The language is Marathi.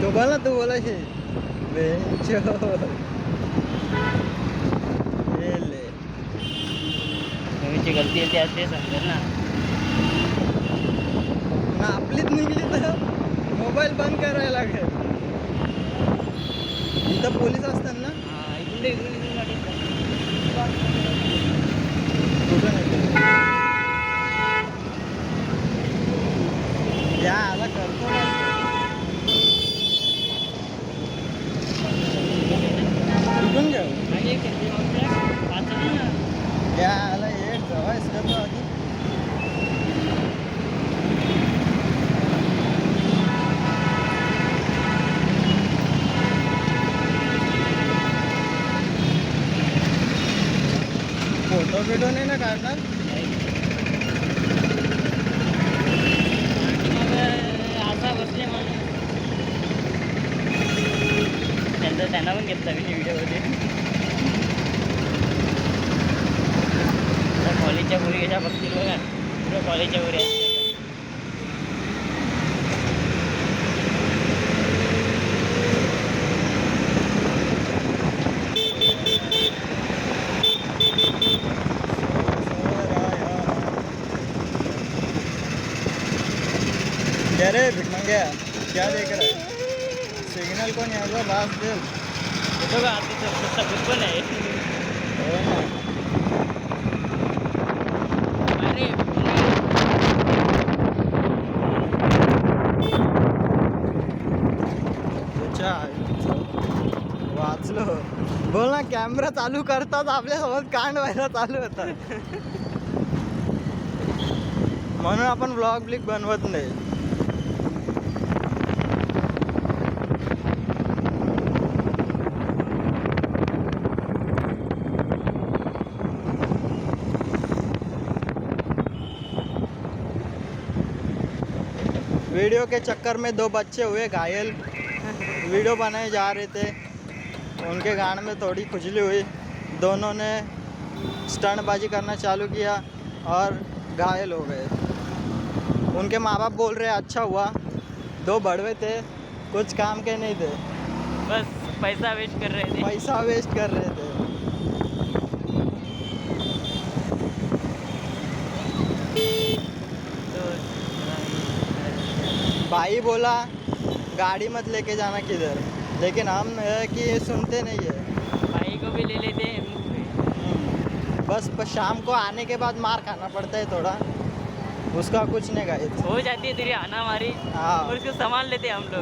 तो बोला शे बेंचो ये ले नवीनची गलती आहे ते समजेल ना. ना आपलीच निघली तर मोबाईल बंद करायला लागेल. इथं पोलीस असतात ना. हा इकडून गाडी कुठं नाही या आला करतो ना कुठून घेऊ आणि एक पाच ना. या आला एक जवायस करतो आधी. फोटो बिटो नाही ना काढणार. असा बसले म्हणून त्यांना पण घेतला मी व्हिडिओमध्ये. कॉलेजच्या मुली कशा बघतील बघा. पुढं कॉलेजच्या मुली असतात. क्या रे भिख मंग्या क्या देख रहा है. सिग्नल कोण यायचा बास दे. कुठं का आता सबूत पण आहे. हो ना. अरे त्याच्या वाचलो. बोल ना कॅमेरा चालू करतात आपल्यासोबत कांड व्हायला चालू होता. म्हणून आपण ब्लॉग ब्लिक बनवत नाही. वीडियो के चक्कर में 2 बच्चे हुए घायल. वीडियो बनाए जा रहे थे. उनके गान में थोड़ी खुजली हुई. दोनों ने स्टंटबाजी करना चालू किया और घायल हो गए. उनके माँ बाप बोल रहे अच्छा हुआ 2 बड़वे थे कुछ काम के नहीं थे. बस पैसा वेस्ट कर रहे थे. पैसा वेस्ट कर रहे थे. भाई बोला गाड़ी मत लेके जाना किधर. लेकिन हम है कि ये सुनते नहीं है. भाई को भी ले लेते हैं मुंह पे. बस शाम को आने के बाद मार खाना पड़ता है थोड़ा. उसका कुछ नहीं गाइस. हो जाती है तेरी आना हमारी. हाँ और उसको संभाल लेते हैं हम लोग.